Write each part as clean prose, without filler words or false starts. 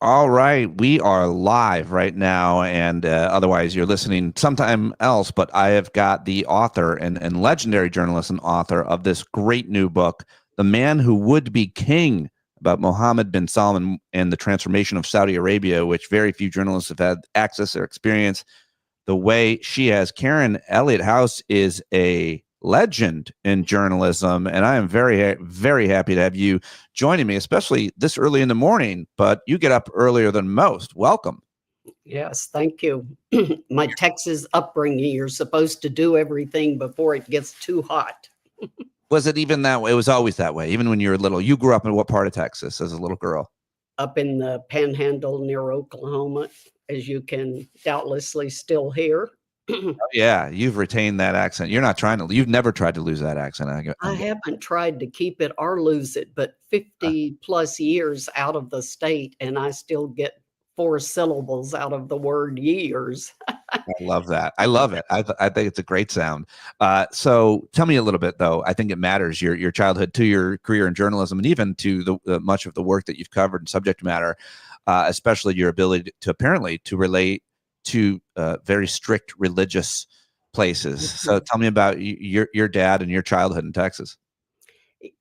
All right, we are live right now, and otherwise you're listening sometime else. But I have got the author and legendary journalist and author of this great new book, "The Man Who Would Be King," about Mohammed bin Salman and the transformation of Saudi Arabia, which very few journalists have had access or experience the way she has. Karen Elliott House is a legend in journalism, and I am very, very happy to have you joining me, especially this early in the morning. But you get up earlier than most. Welcome. Yes, thank you. My Texas upbringing, you're supposed to do everything before it gets too hot. Was it even that way? It was always that way, even when you were little. You grew up in what part of Texas as a little girl? Up in the panhandle near Oklahoma, as you can doubtlessly still hear. Oh, yeah, you've retained that accent. You're not trying to. You've never tried to lose that accent. I haven't tried to keep it or lose it, but 50 plus years out of the state, and I still get 4 syllables out of the word years. I love that. I love it. I think it's a great sound. So tell me a little bit, though. I think it matters your childhood to your career in journalism, and even to the much of the work that you've covered in subject matter, especially your ability to apparently to relate to very strict religious places. So tell me about your dad and your childhood in Texas.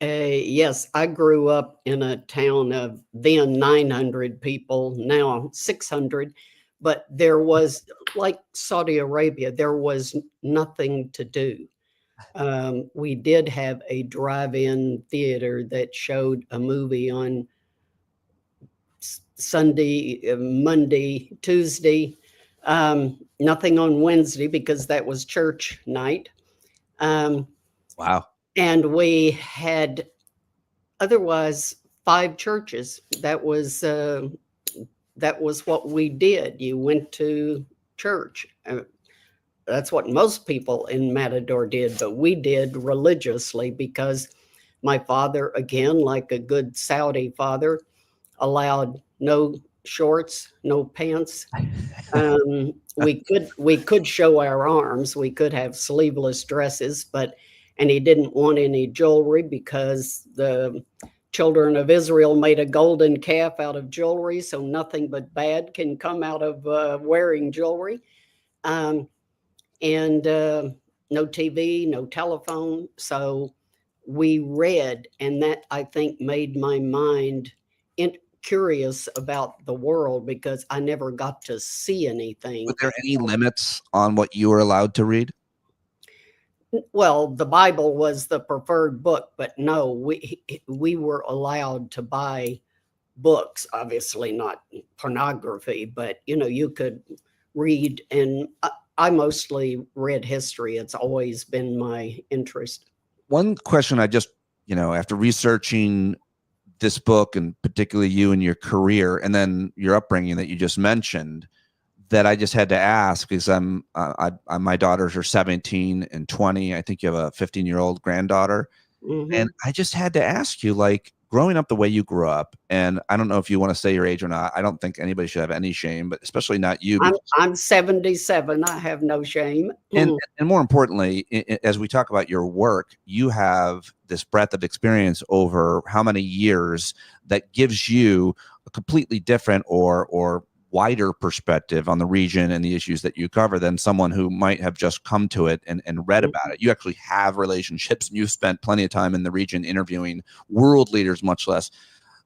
Yes, I grew up in a town of then 900 people, now 600, but there was, like Saudi Arabia, there was nothing to do. We did have a drive-in theater that showed a movie on Sunday, Monday, Tuesday, nothing on Wednesday because that was church night. Wow. And we had otherwise 5 churches. That was what we did. You went to church. That's what most people in Matador did, but we did religiously because my father, again, like a good Saudi father, allowed no shorts, no pants. We could show our arms. We could have sleeveless dresses, and he didn't want any jewelry because the children of Israel made a golden calf out of jewelry, so nothing but bad can come out of wearing jewelry. Um, and No TV, no telephone. So we read, and that I think made my mind curious about the world because I never got to see anything. Were there any limits on what you were allowed to read? Well, the Bible was the preferred book, but no, we were allowed to buy books, obviously not pornography, but you could read, and I mostly read history. It's always been my interest. One question I just, after researching this book and particularly you and your career and then your upbringing that you just mentioned, that I just had to ask because my daughters are 17 and 20. I think you have a 15-year-old granddaughter. Mm-hmm. And I just had to ask you, like, growing up the way you grew up, and I don't know if you want to say your age or not. I don't think anybody should have any shame, but especially not you. I'm 77. I have no shame. And more importantly, as we talk about your work, you have this breadth of experience over how many years that gives you a completely different or wider perspective on the region and the issues that you cover than someone who might have just come to it and read about it. You actually have relationships, and you've spent plenty of time in the region interviewing world leaders, much less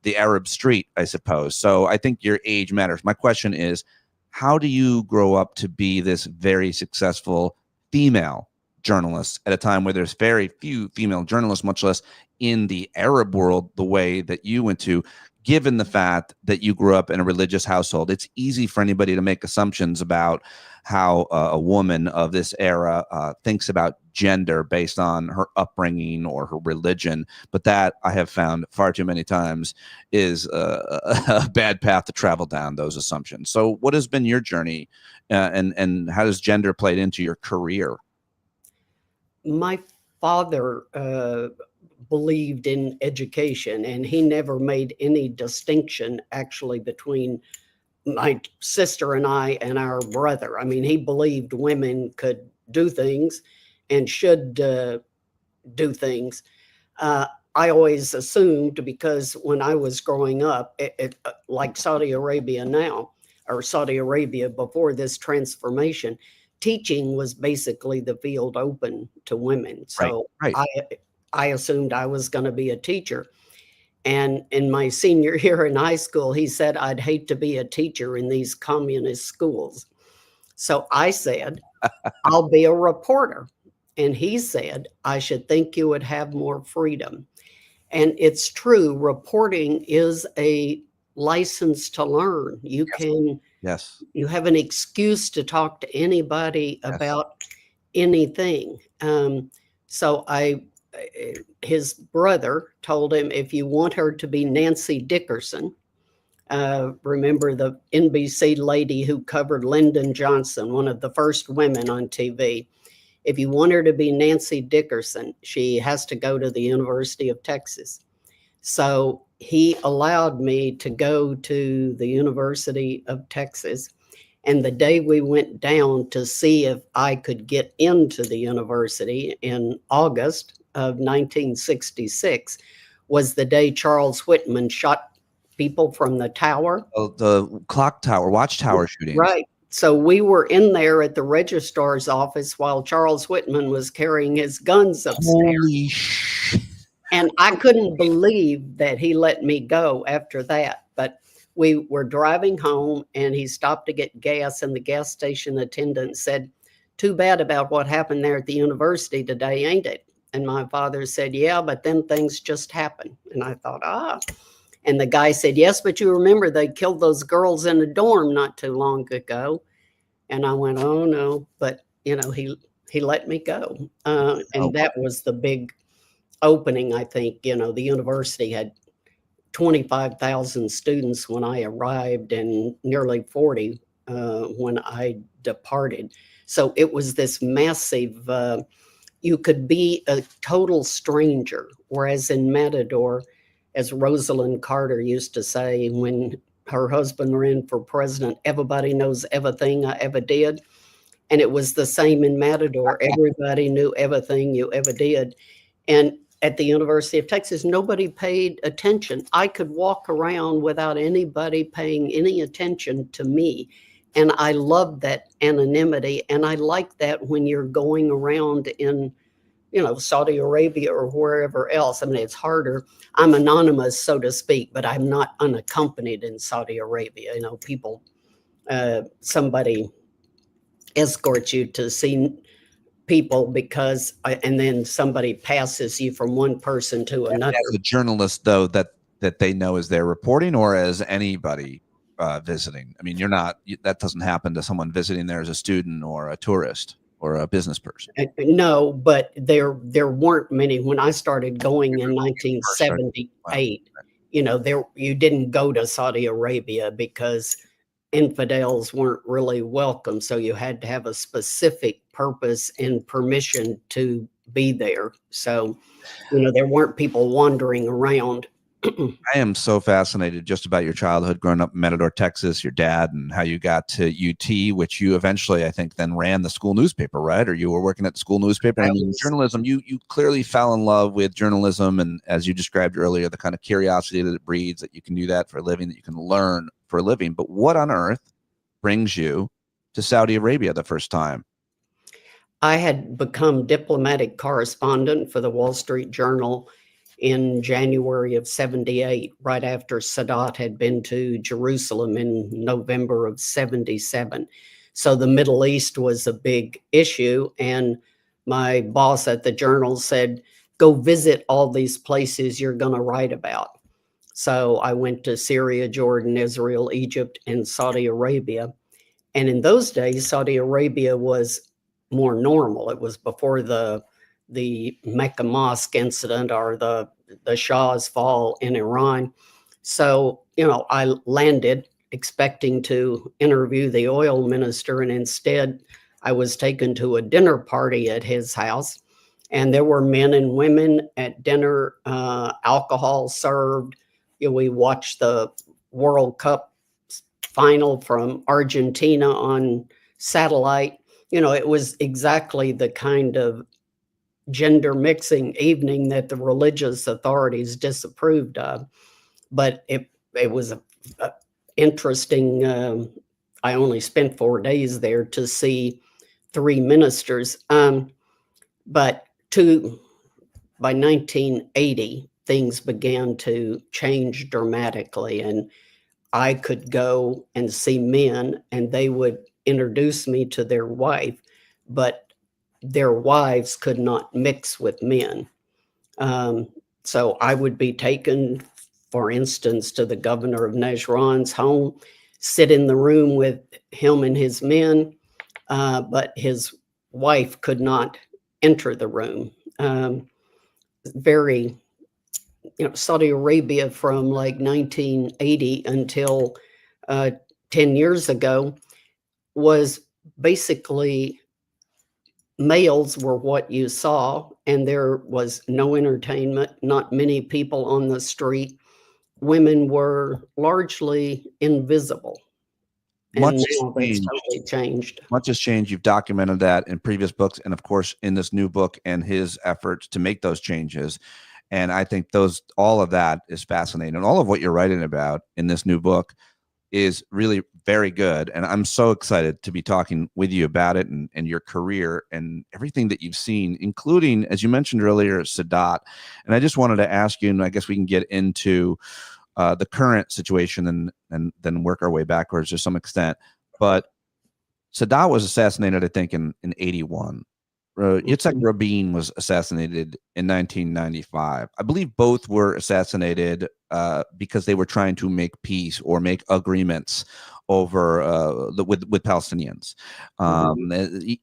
the Arab street, I suppose. So I think your age matters. My question is, how do you grow up to be this very successful female journalist at a time where there's very few female journalists, much less in the Arab world, the way that you went to? Given the fact that you grew up in a religious household, it's easy for anybody to make assumptions about how a woman of this era thinks about gender based on her upbringing or her religion. But that, I have found far too many times, is a bad path to travel down, those assumptions. So what has been your journey and how does gender play into your career? My father believed in education, and he never made any distinction actually between my sister and I and our brother. I mean, he believed women could do things and should do things. I always assumed, because when I was growing up, like Saudi Arabia now, or Saudi Arabia before this transformation, teaching was basically the field open to women. Right. So Right. I assumed I was going to be a teacher. And in my senior year in high school, he said, I'd hate to be a teacher in these communist schools. So I said, I'll be a reporter. And he said, I should think you would have more freedom. And it's true, reporting is a license to learn. Yes. Yes. You have an excuse to talk to anybody Yes. about anything. So his brother told him, if you want her to be Nancy Dickerson, remember the NBC lady who covered Lyndon Johnson, one of the first women on TV. If you want her to be Nancy Dickerson, she has to go to the University of Texas. So he allowed me to go to the University of Texas. And the day we went down to see if I could get into the university in August of 1966 was the day Charles Whitman shot people from the tower. Oh, the clock tower, watchtower shootings. Right. So we were in there at the registrar's office while Charles Whitman was carrying his guns upstairs. Holy shit. And I couldn't believe that he let me go after that. But we were driving home and he stopped to get gas, and the gas station attendant said, too bad about what happened there at the university today, ain't it? And my father said, yeah, but then things just happen. And I thought, And the guy said, yes, but you remember they killed those girls in a dorm not too long ago. And I went, oh no. But, he let me go. And that was the big opening, I think. The university had 25,000 students when I arrived and nearly 40 when I departed. So it was this massive, you could be a total stranger, whereas in Matador, as Rosalind Carter used to say when her husband ran for president, everybody knows everything I ever did. And it was the same in Matador. Everybody knew everything you ever did. And at the University of Texas, nobody paid attention. I could walk around without anybody paying any attention to me. And I loved that anonymity. And I like that when you're going around in, Saudi Arabia or wherever else. I mean, it's harder. I'm anonymous, so to speak, but I'm not unaccompanied in Saudi Arabia. People, somebody escorts you to see people and then somebody passes you from one person to another. As a journalist, though, that they know as they're reporting, or as anybody visiting. I mean, that doesn't happen to someone visiting there as a student or a tourist or a business person. No, but there weren't many when I started going in 1978. You didn't go to Saudi Arabia because infidels weren't really welcome. So you had to have a specific purpose and permission to be there. So, there weren't people wandering around. I am so fascinated just about your childhood growing up in Matador, Texas, your dad, and how you got to UT, which you eventually, I think, then ran the school newspaper, right? Or you were working at the school newspaper. I mean, journalism, you clearly fell in love with journalism. And as you described earlier, the kind of curiosity that it breeds, that you can do that for a living, that you can learn for a living. But what on earth brings you to Saudi Arabia the first time? I had become diplomatic correspondent for the Wall Street Journal in January of 78, right after Sadat had been to Jerusalem in November of 77. So the Middle East was a big issue. And my boss at the Journal said, go visit all these places you're going to write about. So I went to Syria, Jordan, Israel, Egypt, and Saudi Arabia. And in those days, Saudi Arabia was more normal. It was before the Mecca Mosque incident or the Shah's fall in Iran. So, I landed expecting to interview the oil minister, and instead I was taken to a dinner party at his house. And there were men and women at dinner, alcohol served. We watched the World Cup final from Argentina on satellite. It was exactly the kind of gender mixing evening that the religious authorities disapproved of. But it was a interesting. I only spent 4 days there to see 3 ministers. But by 1980, things began to change dramatically, and I could go and see men, and they would introduce me to their wife, but their wives could not mix with men. Um, so I would be taken, for instance, to the governor of Najran's home, sit in the room with him and his men, but his wife could not enter the room. Very, Saudi Arabia from like 1980 until 10 years ago was basically males were what you saw, and there was no entertainment, not many people on the street. Women were largely invisible. Much And has now that's changed. totally changed. Much has changed. You've documented that in previous books, and of course, in this new book and his efforts to make those changes. And I think all of that is fascinating. And all of what you're writing about in this new book is really very good. And I'm so excited to be talking with you about it and your career and everything that you've seen, including, as you mentioned earlier, Sadat. And I just wanted to ask you, and I guess we can get into the current situation and then work our way backwards to some extent. But Sadat was assassinated, I think, in 81. Yitzhak Rabin was assassinated in 1995. I believe both were assassinated because they were trying to make peace or make agreements over with Palestinians.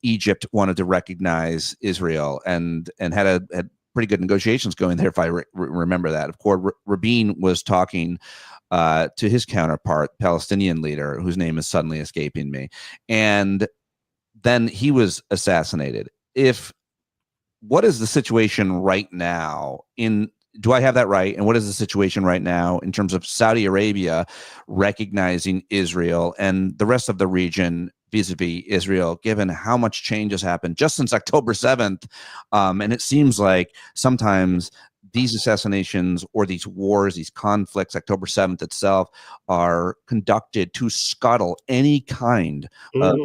Egypt wanted to recognize Israel and had pretty good negotiations going there, if I remember that. Of course, Rabin was talking to his counterpart, Palestinian leader, whose name is suddenly escaping me, and then he was assassinated. What is the situation right now do I have that right? And what is the situation right now in terms of Saudi Arabia recognizing Israel and the rest of the region vis-a-vis Israel, given how much change has happened just since October 7th? And it seems like sometimes these assassinations or these wars, these conflicts, October 7th itself, are conducted to scuttle any kind of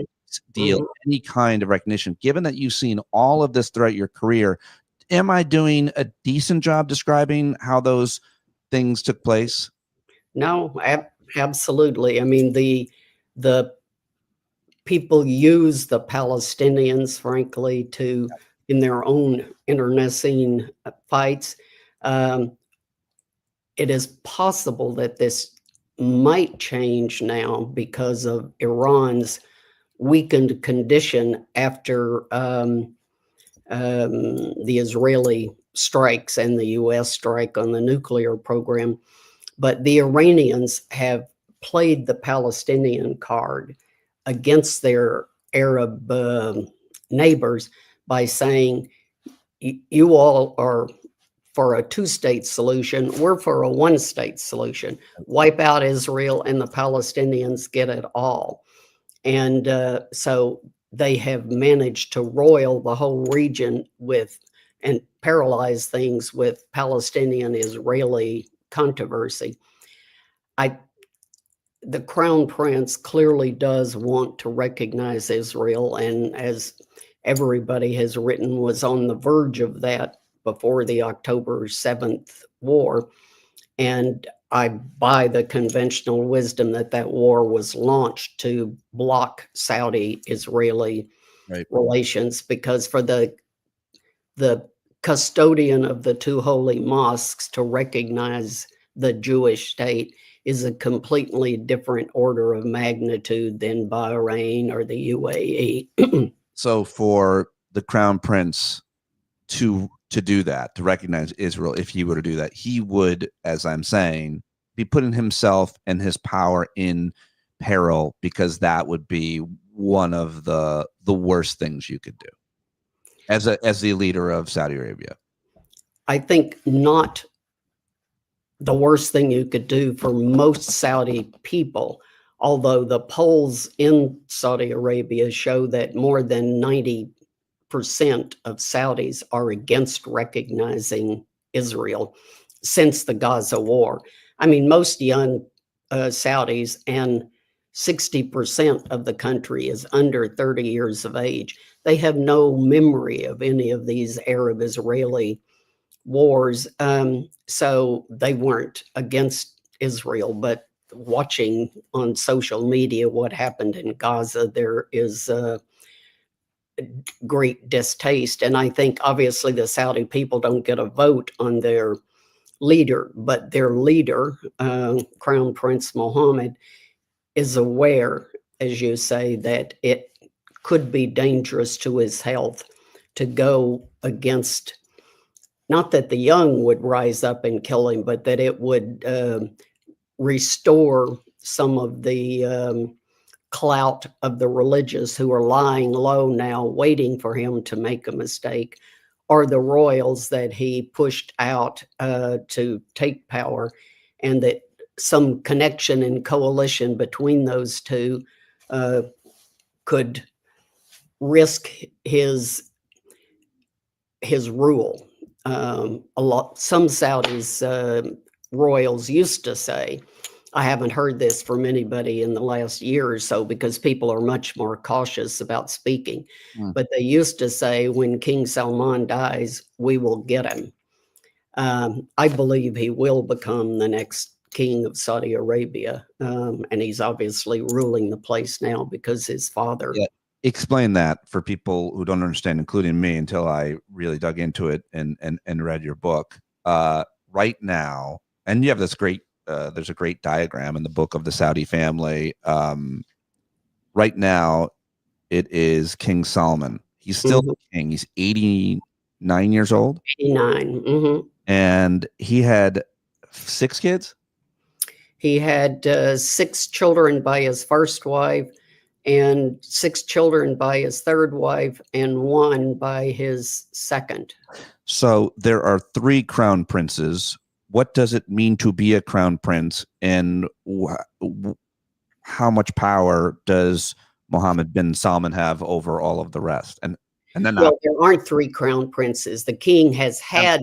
deal, any kind of recognition. Given that you've seen all of this throughout your career, am I doing a decent job describing how those things took place? No, absolutely. I mean, the people use the Palestinians, frankly, in their own internecine fights. It is possible that this might change now because of Iran's weakened condition after the Israeli strikes and the U.S. strike on the nuclear program. But the Iranians have played the Palestinian card against their Arab neighbors by saying, you all are for a two-state solution, we're for a one-state solution. Wipe out Israel and the Palestinians get it all. And so they have managed to roil the whole region and paralyze things with Palestinian-Israeli controversy. The Crown Prince clearly does want to recognize Israel, and as everybody has written, was on the verge of that before the October 7th war. And I buy the conventional wisdom that war was launched to block Saudi-Israeli relations, because for the custodian of the two holy mosques to recognize the Jewish state is a completely different order of magnitude than Bahrain or the UAE. So for the Crown Prince to do that, to recognize Israel, if he were to do that, he would, as I'm saying, be putting himself and his power in peril, because that would be one of the worst things you could do as the leader of Saudi Arabia. I think not the worst thing you could do for most Saudi people, although the polls in Saudi Arabia show that more than 90% of Saudis are against recognizing Israel since the Gaza war. I mean, most young Saudis, and 60% of the country is under 30 years of age. They have no memory of any of these Arab-Israeli wars. So they weren't against Israel, but watching on social media what happened in Gaza, there is great distaste. And I think obviously the Saudi people don't get a vote on their leader, but their leader, Crown Prince Mohammed, is aware, as you say, that it could be dangerous to his health to go against, not that the young would rise up and kill him, but that it would restore some of the clout of the religious who are lying low now, waiting for him to make a mistake, or the royals that he pushed out to take power, and that some connection and coalition between those two could risk his rule. Some Saudis, royals used to say, I haven't heard this from anybody in the last year or so because people are much more cautious about speaking. But they used to say, when King Salman dies, we will get him. I believe he will become the next king of Saudi Arabia. And he's obviously ruling the place now because his father. Yeah. Explain that for people who don't understand, including me, until I really dug into it and read your book. Right now, and you have this great, there's a great diagram in the book of the Saudi family. Right now, it is King Salman. He's still the king. He's 89 years old. 89. Mm-hmm. And he had 6 kids? He had 6 children by his first wife, and 6 children by his third wife, and 1 by his second. So there are 3 crown princes. What does it mean to be a crown prince, and how much power does Mohammed bin Salman have over all of the rest? And then well, there aren't 3 crown princes. The king has had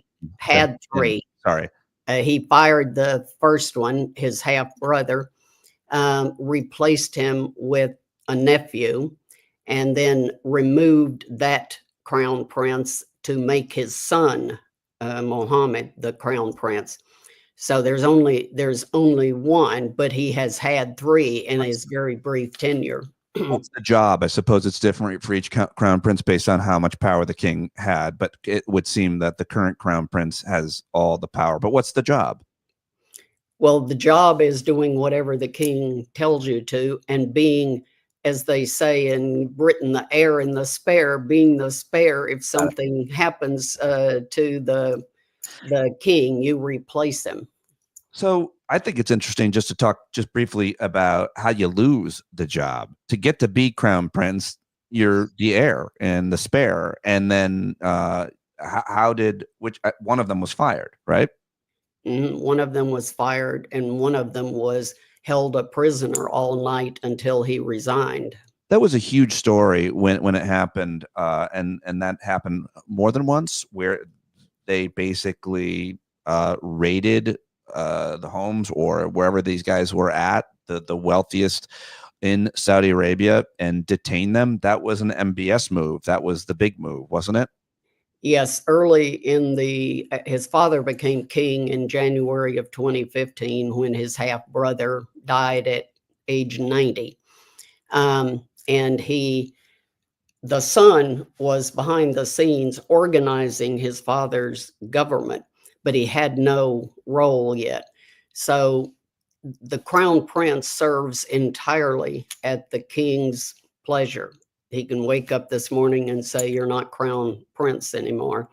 3. Sorry. He fired the first one, his half brother, replaced him with a nephew, and then removed that crown prince to make his son, Mohammed, the crown prince. So there's only 1, but he has had 3 in his very brief tenure. What's the job? I suppose it's different for each crown prince based on how much power the king had, but it would seem that the current crown prince has all the power. But what's the job? Well, the job is doing whatever the king tells you to, and being, as they say in Britain, the heir and the spare, being the spare. If something happens to the king, you replace him. So I think it's interesting just to talk just briefly about how you lose the job. To get to be crown prince, you're the heir and the spare. And then which one of them was fired, right? One of them was fired, and one of them was held a prisoner all night until he resigned. That was a huge story when it happened, and that happened more than once, where they basically raided the homes or wherever these guys were at, the wealthiest in Saudi Arabia, and detain them. That was an MBS move. That was the big move, wasn't it? Yes, early in his father became king in January of 2015 when his half brother died at age 90. And the son was behind the scenes organizing his father's government, but he had no role yet. So the crown prince serves entirely at the king's pleasure. He can wake up this morning and say, you're not crown prince anymore.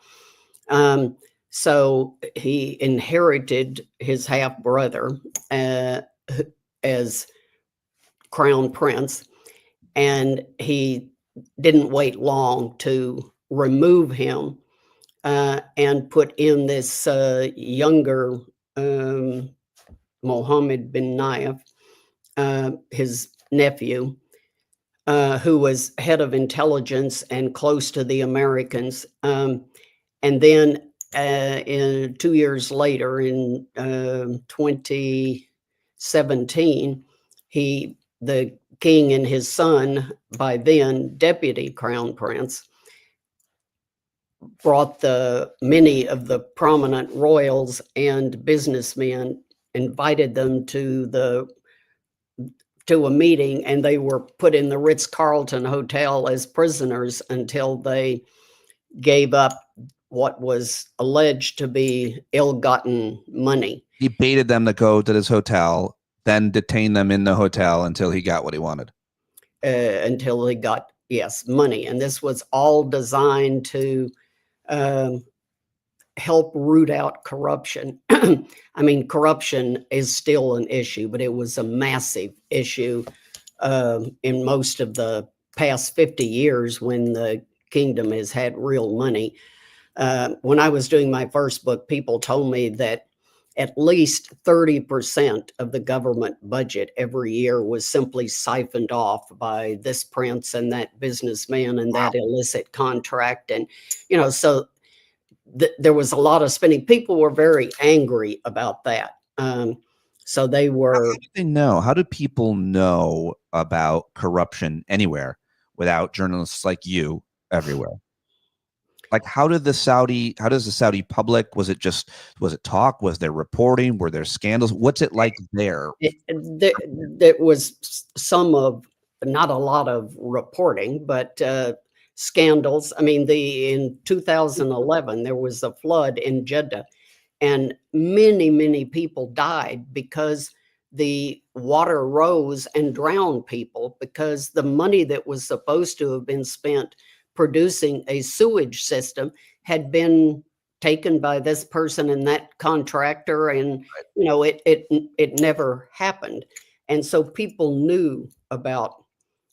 So he inherited his half brother as crown prince, and he didn't wait long to remove him and put in this younger Mohammed bin Nayef, his nephew, who was head of intelligence and close to the Americans. And then in 2 years later, in 2017, the king and his son, by then deputy crown prince, brought many of the prominent royals and businessmen, invited them to a meeting, and they were put in the Ritz-Carlton Hotel as prisoners until they gave up what was alleged to be ill-gotten money. He baited them to go to this hotel, then detained them in the hotel until he got what he wanted. Until he got, yes, money. And this was all designed to help root out corruption. I mean, corruption is still an issue, but it was a massive issue in most of the past 50 years when the kingdom has had real money. When I was doing my first book, people told me that at least 30% of the government budget every year was simply siphoned off by this prince and that businessman and that illicit contract. And, so there was a lot of spending. People were very angry about that. So they were. How do they know? How do people know about corruption anywhere without journalists like you everywhere? Like, how does the Saudi public, was it talk? Was there reporting? Were there scandals? What's it like there? There was not a lot of reporting, but scandals. I mean, in 2011, there was a flood in Jeddah, and many, many people died because the water rose and drowned people, because the money that was supposed to have been spent producing a sewage system had been taken by this person and that contractor, and it never happened. And so people knew about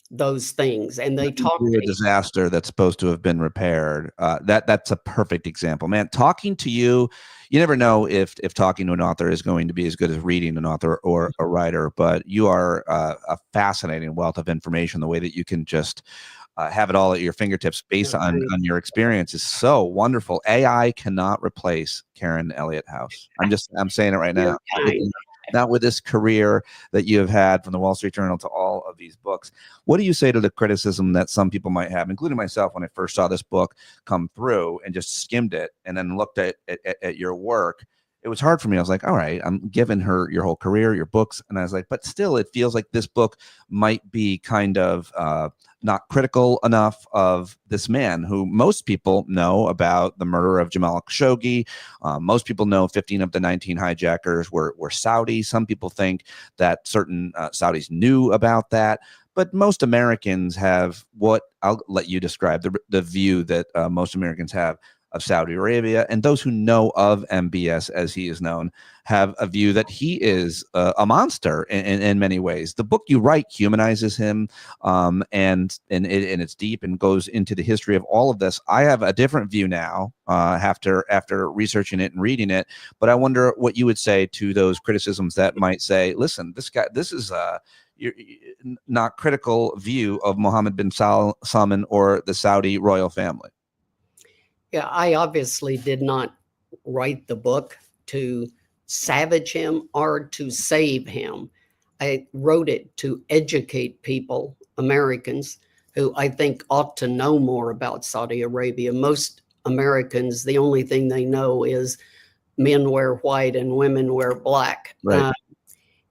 those things, and they talked a disaster that's supposed to have been repaired. That's a perfect example, man. Talking to you, you never know if talking to an author is going to be as good as reading an author or a writer, but you are a fascinating wealth of information. The way that you can just have it all at your fingertips based on your experience is so wonderful. AI cannot replace Karen Elliott House. I'm saying it right now. Not with this career that you have had, from the Wall Street Journal to all of these books. What do you say to the criticism that some people might have, including myself, when I first saw this book come through and just skimmed it and then looked at your work? It was hard for me. I was like, all right, I'm giving her your whole career, your books. And I was like, but still, it feels like this book might be kind of not critical enough of this man who most people know about the murder of Jamal Khashoggi. Most people know 15 of the 19 hijackers were Saudi. Some people think that certain Saudis knew about that. But most Americans have what I'll let you describe, the view that most Americans have of Saudi Arabia, and those who know of MBS, as he is known, have a view that he is a monster in many ways. The book you write humanizes him, and it's deep and goes into the history of all of this. I have a different view now after researching it and reading it, but I wonder what you would say to those criticisms that might say, listen, this is not critical view of Mohammed bin Salman or the Saudi royal family. Yeah, I obviously did not write the book to savage him or to save him. I wrote it to educate people, Americans, who I think ought to know more about Saudi Arabia. Most Americans, the only thing they know is men wear white and women wear black. Right.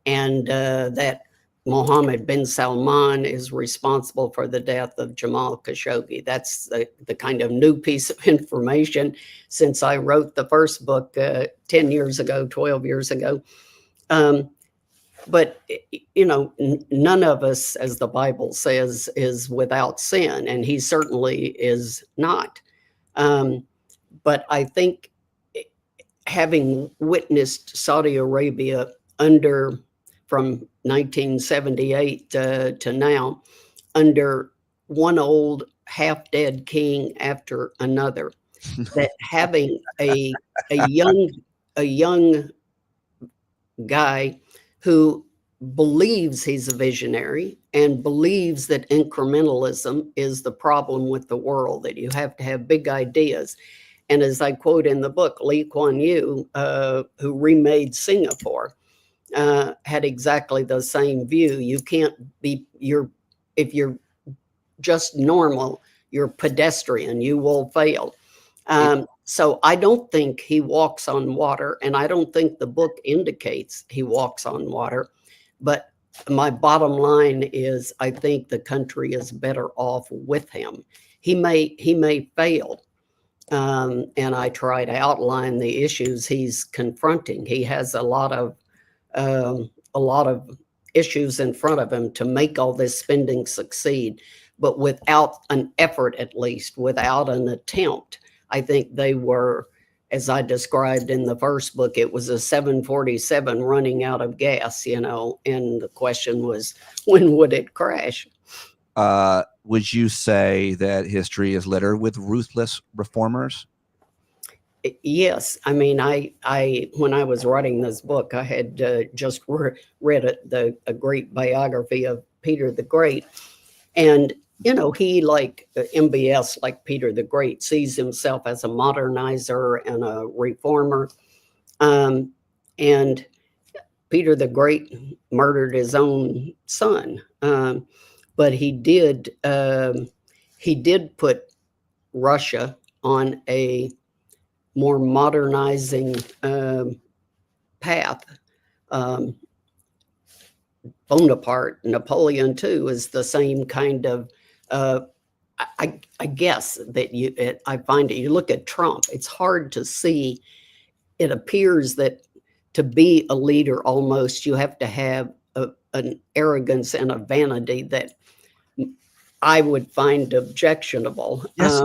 And that Mohammed bin Salman is responsible for the death of Jamal Khashoggi. That's the kind of new piece of information since I wrote the first book 10 years ago, 12 years ago. But, none of us, as the Bible says, is without sin, and he certainly is not. But I think, having witnessed Saudi Arabia from 1978 to now, under one old half-dead king after another, that having a young guy who believes he's a visionary and believes that incrementalism is the problem with the world, that you have to have big ideas. And as I quote in the book, Lee Kuan Yew, who remade Singapore, had exactly the same view. You can't be, if you're just normal, you're pedestrian, you will fail. So I don't think he walks on water, and I don't think the book indicates he walks on water. But my bottom line is, I think the country is better off with him. He may fail, and I try to outline the issues he's confronting. He has a lot of issues in front of him to make all this spending succeed, but without an effort, at least without an attempt. I think they were, as I described in the first book, it was a 747 running out of gas, and the question was, when would it crash? Would you say that history is littered with ruthless reformers? Yes. I mean, I when I was writing this book, I had just read a great biography of Peter the Great. And, he, like MBS, like Peter the Great, sees himself as a modernizer and a reformer. And Peter the Great murdered his own son. But he did put Russia on a more modernizing path. Bonaparte, Napoleon too, is the same kind of. I guess that I find it. You look at Trump; it's hard to see. It appears that to be a leader, almost you have to have an arrogance and a vanity that I would find objectionable. Yes,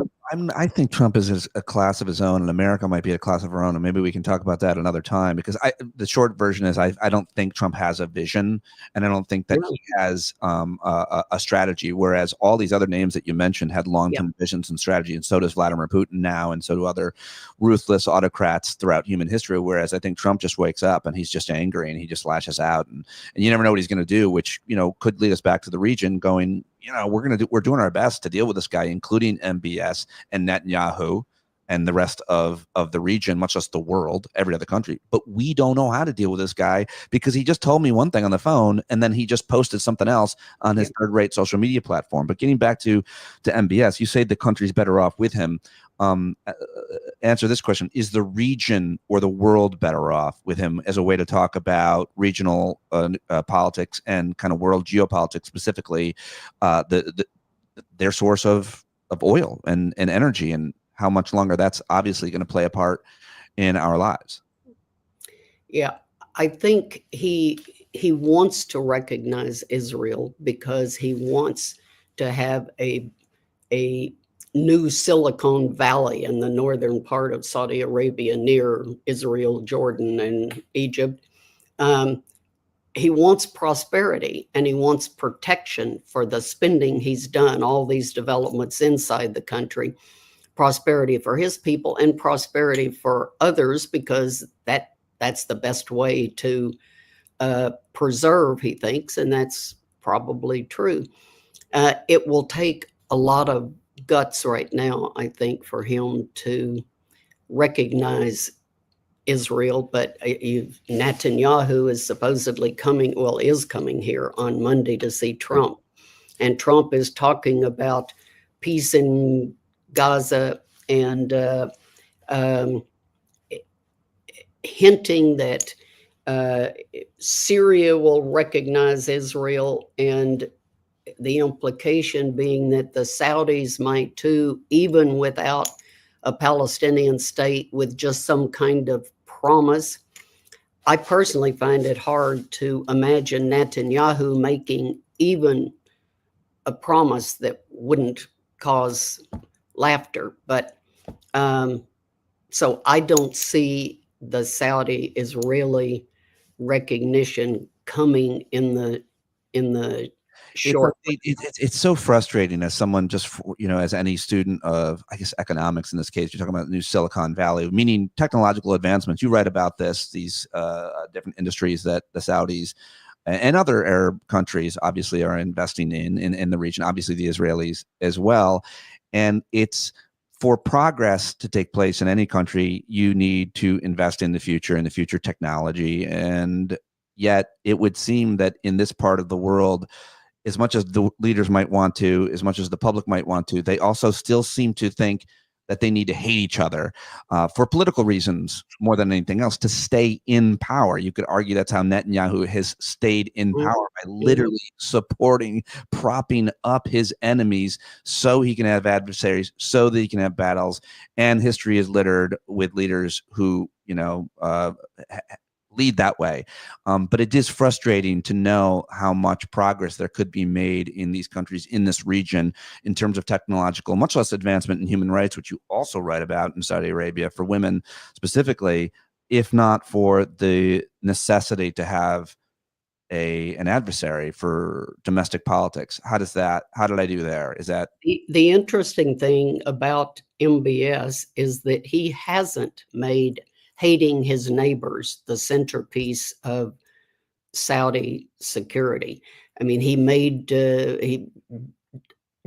I think Trump is a class of his own, and America might be a class of her own, and maybe we can talk about that another time. Because the short version is, I don't think Trump has a vision, and I don't think that he has a strategy. Whereas all these other names that you mentioned had long-term visions and strategy, and so does Vladimir Putin now, and so do other ruthless autocrats throughout human history. Whereas I think Trump just wakes up and he's just angry and he just lashes out, and you never know what he's going to do, which could lead us back to the region going. We're doing our best to deal with this guy, including MBS and Netanyahu and the rest of the region, much less the world, every other country. But we don't know how to deal with this guy because he just told me one thing on the phone and then he just posted something else on his third-rate social media platform. But getting back to MBS, you say the country's better off with him. Answer this question: is the region or the world better off with him, as a way to talk about regional politics and kind of world geopolitics, specifically their source of oil and energy, and how much longer that's obviously going to play a part in our lives? Yeah, I think he wants to recognize Israel because he wants to have a new Silicon Valley in the northern part of Saudi Arabia, near Israel, Jordan, and Egypt. He wants prosperity, and he wants protection for the spending he's done, all these developments inside the country, prosperity for his people and prosperity for others, because that's the best way to preserve, he thinks, and that's probably true. It will take a lot of guts right now, I think, for him to recognize Israel. But Netanyahu is supposedly is coming here on Monday to see Trump. And Trump is talking about peace in Gaza and hinting that Syria will recognize Israel, and the implication being that the Saudis might too, even without a Palestinian state, with just some kind of promise. I personally find it hard to imagine Netanyahu making even a promise that wouldn't cause laughter. But so I don't see the Saudi-Israeli recognition coming in the short. It's so frustrating as someone just, as any student of, I guess, economics in this case. You're talking about the new Silicon Valley, meaning technological advancements. You write about these different industries that the Saudis and other Arab countries obviously are investing in the region, obviously the Israelis as well. And it's for progress to take place in any country, you need to invest in the future technology. And yet it would seem that in this part of the world, as much as the leaders might want to, as much as the public might want to, they also still seem to think that they need to hate each other for political reasons more than anything else to stay in power. You could argue that's how Netanyahu has stayed in power, by literally supporting, propping up his enemies so he can have adversaries, so that he can have battles. And history is littered with leaders who, lead that way. But it is frustrating to know how much progress there could be made in these countries, in this region, in terms of technological, much less advancement in human rights, which you also write about in Saudi Arabia for women specifically, if not for the necessity to have an adversary for domestic politics. How did I do there? Is that the interesting thing about MBS is that he hasn't made hating his neighbors the centerpiece of Saudi security. I mean, he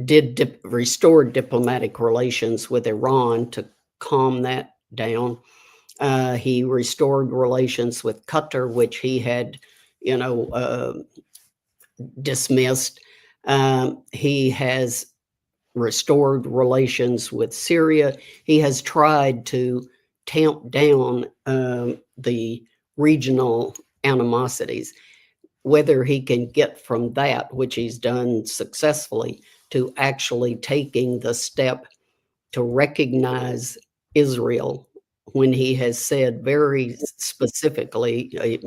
did restore diplomatic relations with Iran to calm that down. He restored relations with Qatar, which he had, dismissed. He has restored relations with Syria. He has tried to tamp down the regional animosities. Whether he can get from that, which he's done successfully, to actually taking the step to recognize Israel, when he has said very specifically a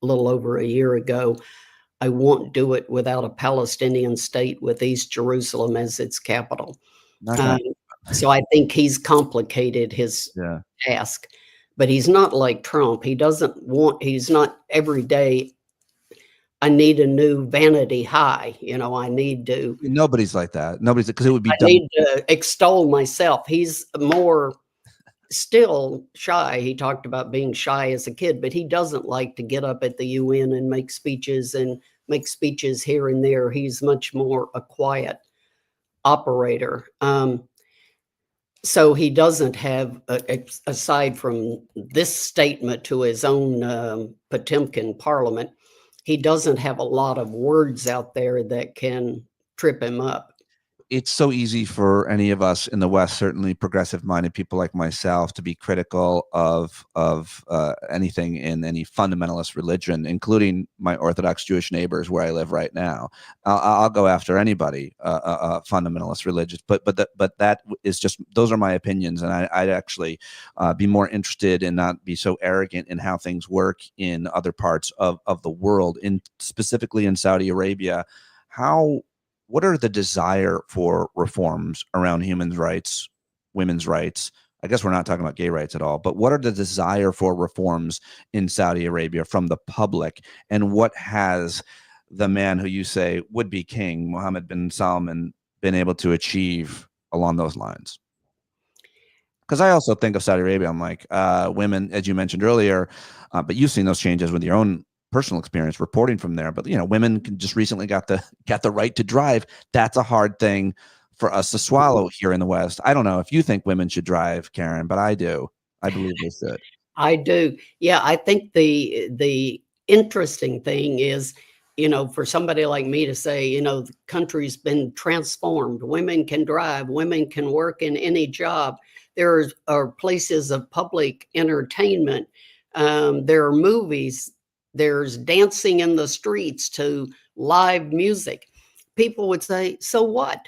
little over a year ago, I won't do it without a Palestinian state with East Jerusalem as its capital. not going So I think he's complicated his yeah. task, but he's not like Trump. He's not every day, I need a new vanity high. I need to, Nobody's like that. Nobody's, because it would be I dumb. need to extol myself. He's more still shy. He talked about being shy as a kid, but he doesn't like to get up at the UN and make speeches here and there. He's much more a quiet operator. So he doesn't have, aside from this statement to his own Potemkin parliament, he doesn't have a lot of words out there that can trip him up. It's so easy for any of us in the West, certainly progressive-minded people like myself, to be critical of anything in any fundamentalist religion, including my Orthodox Jewish neighbors where I live right now. I'll go after anybody fundamentalist religious, but that is just, those are my opinions, and I'd actually be more interested and not be so arrogant in how things work in other parts of the world, specifically in Saudi Arabia. What are the desire for reforms around human rights, women's rights? I guess we're not talking about gay rights at all, but what are the desire for reforms in Saudi Arabia from the public? And what has the man who you say would be king, Mohammed bin Salman, been able to achieve along those lines? Because I also think of Saudi Arabia, I'm like, women, as you mentioned earlier, but you've seen those changes with your own personal experience reporting from there. But women can just recently got the right to drive. That's a hard thing for us to swallow here in the West. I don't know if you think women should drive, Karen, but I do. I believe they should. I do. Yeah, I think the interesting thing is, for somebody like me to say, the country's been transformed. Women can drive. Women can work in any job. There are places of public entertainment. There are movies. There's dancing in the streets to live music. People would say, so what?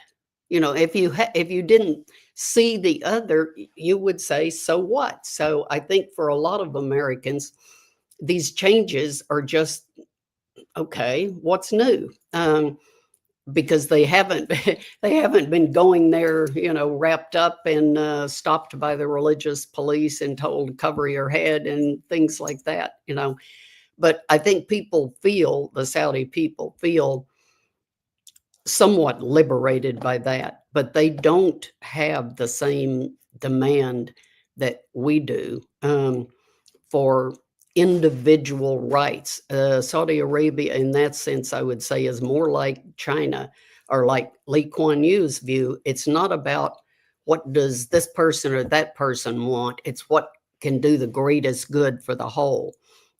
If you didn't see the other, you would say, so what? So I think for a lot of Americans, these changes are just, okay, what's new? Because they haven't been going there, wrapped up and stopped by the religious police and told cover your head and things like that. But I think the Saudi people feel somewhat liberated by that, but they don't have the same demand that we do for individual rights. Saudi Arabia, in that sense, I would say, is more like China or like Lee Kuan Yew's view. It's not about what does this person or that person want. It's what can do the greatest good for the whole.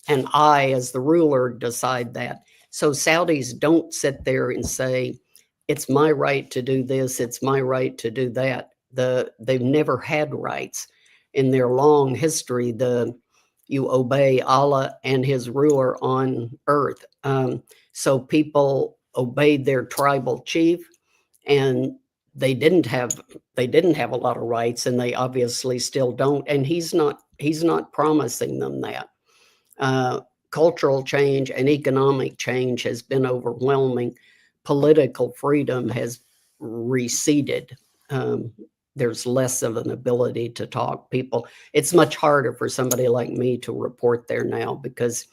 And I, as the ruler, decide that. So Saudis don't sit there and say, it's my right to do this, it's my right to do that. They've never had rights in their long history. You obey Allah and his ruler on earth. So people obeyed their tribal chief, and they didn't have a lot of rights, and they obviously still don't. And he's not promising them that. Cultural change and economic change has been overwhelming. Political freedom has receded. There's less of an ability to talk. It's much harder for somebody like me to report there now because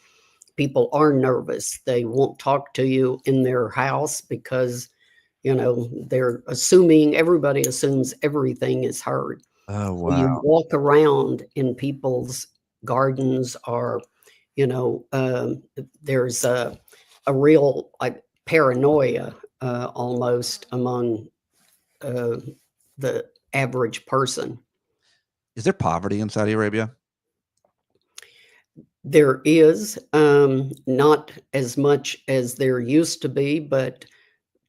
people are nervous. They won't talk to you in their house because, everybody assumes everything is heard. Oh, So you wow. walk around in people's gardens, or, there's a real paranoia almost among the average person. Is there poverty in Saudi Arabia? There is not as much as there used to be, but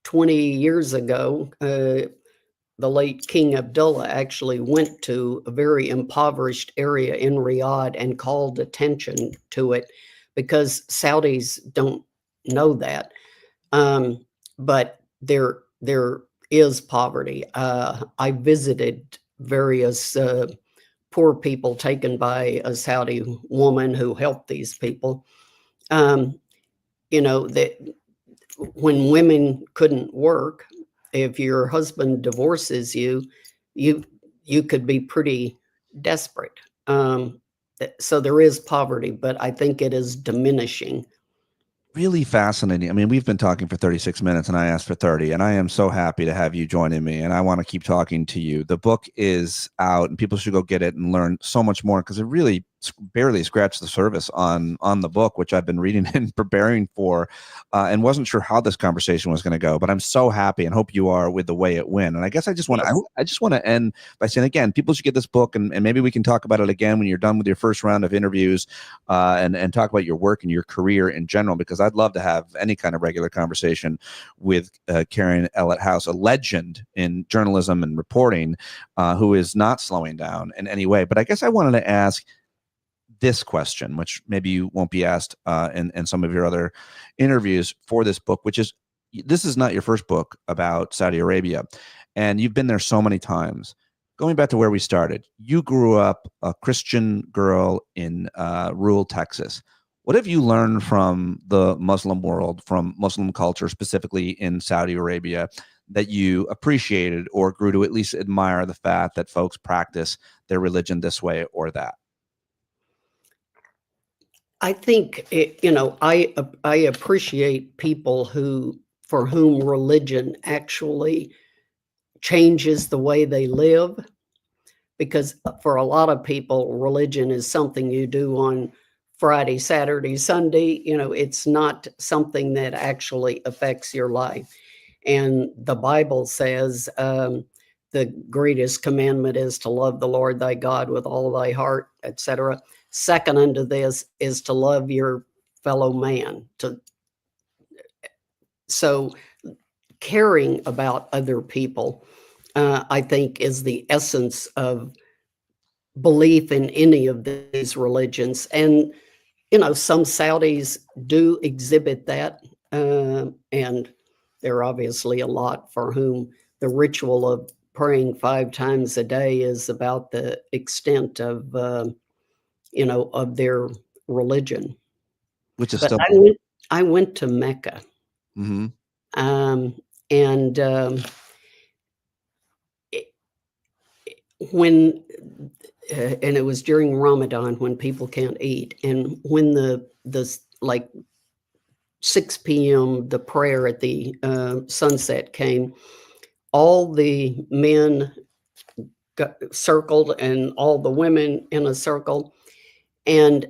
20 years ago, the late King Abdullah actually went to a very impoverished area in Riyadh and called attention to it, because Saudis don't know that. But there is poverty. I visited various poor people taken by a Saudi woman who helped these people. That when women couldn't work, if your husband divorces you, you could be pretty desperate. So there is poverty, but I think it is diminishing. Really fascinating. I mean, we've been talking for 36 minutes and I asked for 30, and I am so happy to have you joining me, and I want to keep talking to you. The book is out and people should go get it and learn so much more, because it really barely scratched the surface on the book, which I've been reading and preparing for, and wasn't sure how this conversation was going to go, but I'm so happy and hope you are with the way it went. And I guess I just want to, I just want to end by saying, again, people should get this book, and maybe we can talk about it again when you're done with your first round of interviews, and talk about your work and your career in general, because I'd love to have any kind of regular conversation with Karen Elliott House, a legend in journalism and reporting, who is not slowing down in any way. But I guess I wanted to ask this question, which maybe you won't be asked in some of your other interviews for this book, which is, this is not your first book about Saudi Arabia, and you've been there so many times. Going back to where we started, you grew up a Christian girl in rural Texas. What have you learned from the Muslim world, from Muslim culture, specifically in Saudi Arabia, that you appreciated or grew to at least admire the fact that folks practice their religion this way or that? I think I appreciate people for whom religion actually changes the way they live, because for a lot of people, religion is something you do on Friday, Saturday, Sunday. It's not something that actually affects your life. And the Bible says the greatest commandment is to love the Lord thy God with all thy heart, etc. Second unto this is to love your fellow man. So caring about other people, I think, is the essence of belief in any of these religions. And some Saudis do exhibit that, and there are obviously a lot for whom the ritual of praying 5 times a day is about the extent of of their religion. Which is But still. I went to Mecca, Mm-hmm. um, and when and it was during Ramadan, when people can't eat, and when the like 6 p.m. the prayer at the sunset came, all the men got circled and all the women in a circle, and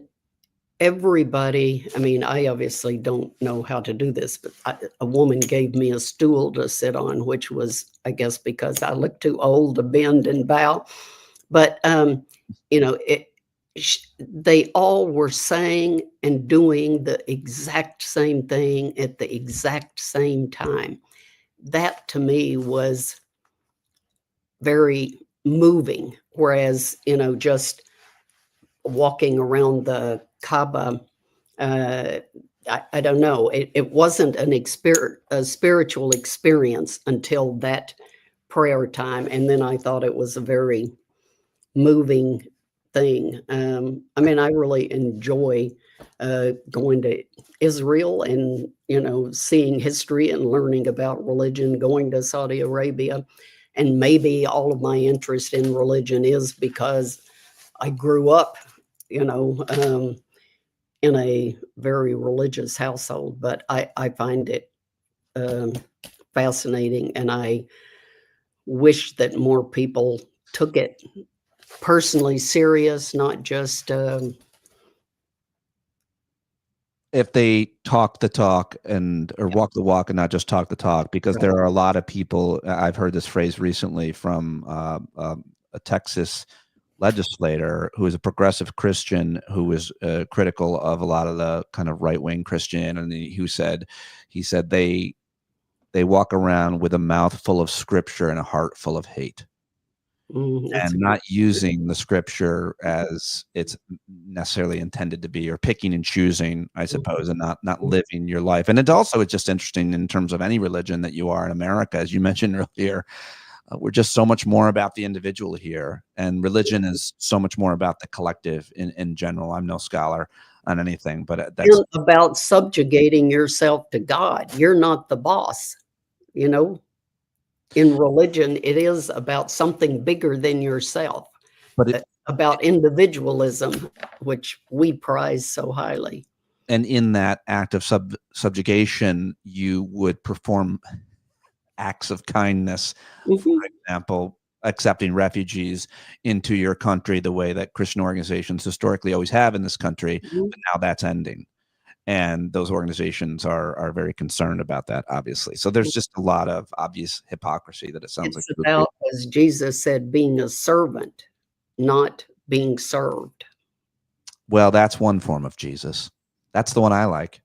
everybody, I mean, I obviously don't know how to do this, but a woman gave me a stool to sit on, which was, I guess, because I looked too old to bend and bow. But, you know, they all were saying and doing the exact same thing at the exact same time. That to me was very moving. Whereas, you know, just walking around the Kaaba, uh, I don't know, it wasn't a spiritual experience until that prayer time. And then I thought it was a very moving thing. I mean, I really enjoy going to Israel and, you know, seeing history and learning about religion, going to Saudi Arabia. And maybe all of my interest in religion is because I grew up, you know, in a very religious household, but I find it um, fascinating, and I wish that more people took it personally serious, not just if they talk the talk and or walk the walk and not just talk the talk, because right. there are a lot of people. I've heard this phrase recently from a Texas legislator who is a progressive Christian who was critical of a lot of the kind of right wing Christian, and he said they walk around with a mouth full of scripture and a heart full of hate, That's a and good not using the scripture as it's necessarily intended to be, or picking and choosing, I suppose, and not living your life. And it's just interesting in terms of any religion that you are in America, as you mentioned earlier. We're just so much more about the individual here, and religion is so much more about the collective in general. I'm no scholar on anything, but that's and about subjugating yourself to God. You're not the boss, you know. In religion, it is about something bigger than yourself, but it about individualism, which we prize so highly. and in that act of subjugation, you would perform acts of kindness, Mhm, for example, accepting refugees into your country the way that Christian organizations historically always have in this country, mhm. but now that's ending. And those organizations are very concerned about that, obviously. So there's just a lot of obvious hypocrisy that it sounds like It's you agree. about, as Jesus said, being a servant, not being served. Well, that's one form of Jesus. That's the one I like.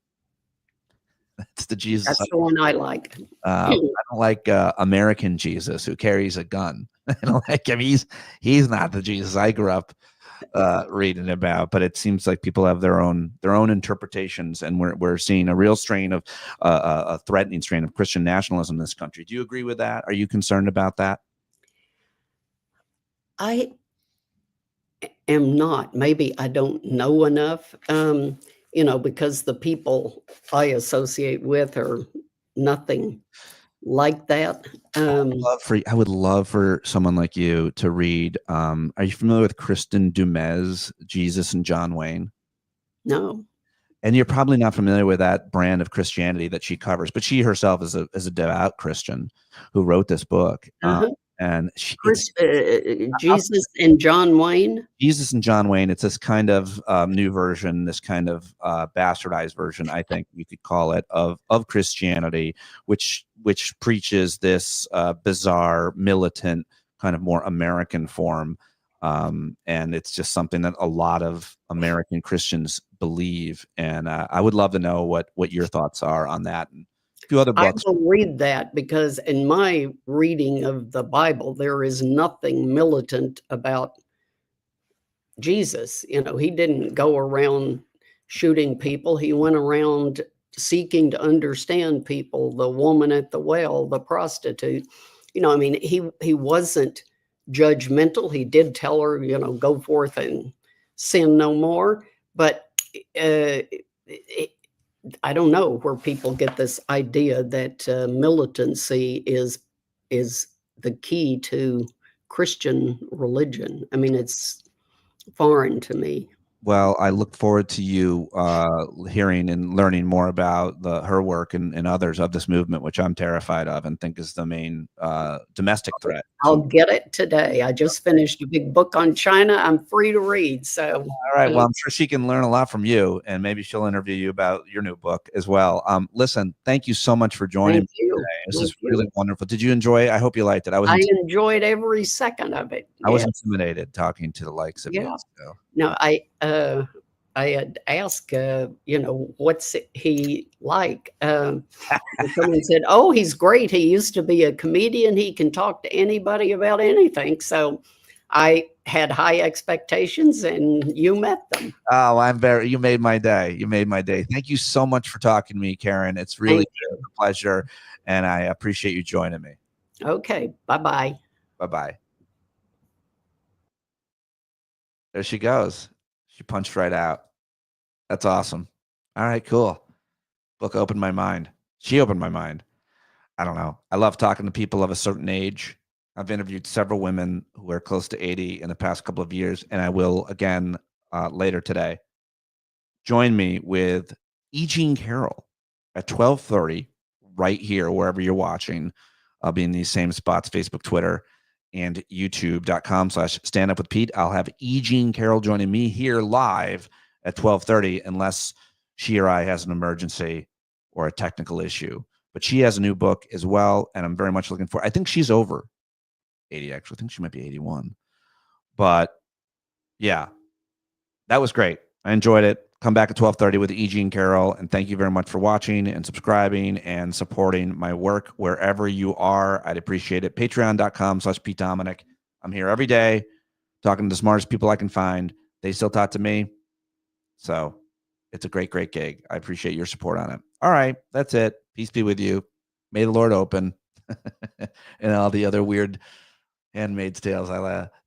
It's the Jesus That's the one I like. I don't like American Jesus who carries a gun. I don't like him. He's not the Jesus I grew up reading about. But it seems like people have their own interpretations, and we're seeing a real strain of a threatening strain of Christian nationalism in this country. Do you agree with that? Are you concerned about that? I am not. Maybe I don't know enough, you know, because the people I associate with are nothing like that. I would love for someone like you to read. Are you familiar with Kristen Dumez, Jesus and John Wayne? No. And you're probably not familiar with that brand of Christianity that she covers, but she herself is a devout Christian who wrote this book. Uh-huh. And I'll Jesus and John Wayne. Jesus and John Wayne. It's this kind of new version, this kind of bastardized version, I think you could call it, of Christianity, which preaches this bizarre, militant, kind of more American form. And it's just something that a lot of American Christians believe. And I would love to know what your thoughts are on that, and a few other I books. will read that because in my reading of the Bible, there is nothing militant about Jesus. You know, he didn't go around shooting people. He went around seeking to understand people, the woman at the well, the prostitute. You know, I mean, he wasn't judgmental. He did tell her, you know, go forth and sin no more. But it, I don't know where people get this idea that militancy is the key to Christian religion. I mean, it's foreign to me. Well, I look forward to you hearing and learning more about her work and others of this movement, which I'm terrified of and think is the main domestic threat. I'll get it today. I just finished a big book on China. I'm free to read. So, all right. Well, I'm sure she can learn a lot from you, and maybe she'll interview you about your new book as well. Listen, thank you so much for joining me today. This is really wonderful. Did you enjoy? I hope you liked it. I enjoyed every second of it. I was intimidated talking to the likes of you. So. No, I had asked, what's he like? And someone said, "Oh, he's great. He used to be a comedian. He can talk to anybody about anything." So I had high expectations, and you met them. Oh, you made my day. You made my day. Thank you so much for talking to me, Karen. It's really a pleasure, and I appreciate you joining me. Okay. Bye-bye. Bye-bye. There she goes. She punched right out. That's awesome. All right, cool. Book opened my mind. She opened my mind. I don't know. I love talking to people of a certain age. I've interviewed several women who are close to 80 in the past couple of years, and I will again later today. Join me with E. Jean Carroll at 12:30 right here, wherever you're watching. I'll be in these same spots, Facebook, Twitter, and youtube.com/standupwithpete. I'll have E. Jean Carroll joining me here live at 12:30, unless she or I has an emergency or a technical issue. But she has a new book as well, and I'm very much looking for. I think she's over 80, actually. I think she might be 81. But yeah, that was great. I enjoyed it. Come back at 12:30 with E. Jean Carroll, and thank you very much for watching and subscribing and supporting my work wherever you are. I'd appreciate it. Patreon.com/Pete Dominic. I'm here every day talking to the smartest people I can find. They still talk to me. So it's a great, great gig. I appreciate your support on it. All right, that's it. Peace be with you. May the Lord open. And all the other weird Handmaid's Tales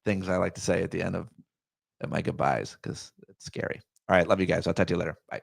things I like to say at the end of my goodbyes, because it's scary. All right, love you guys. I'll talk to you later. Bye.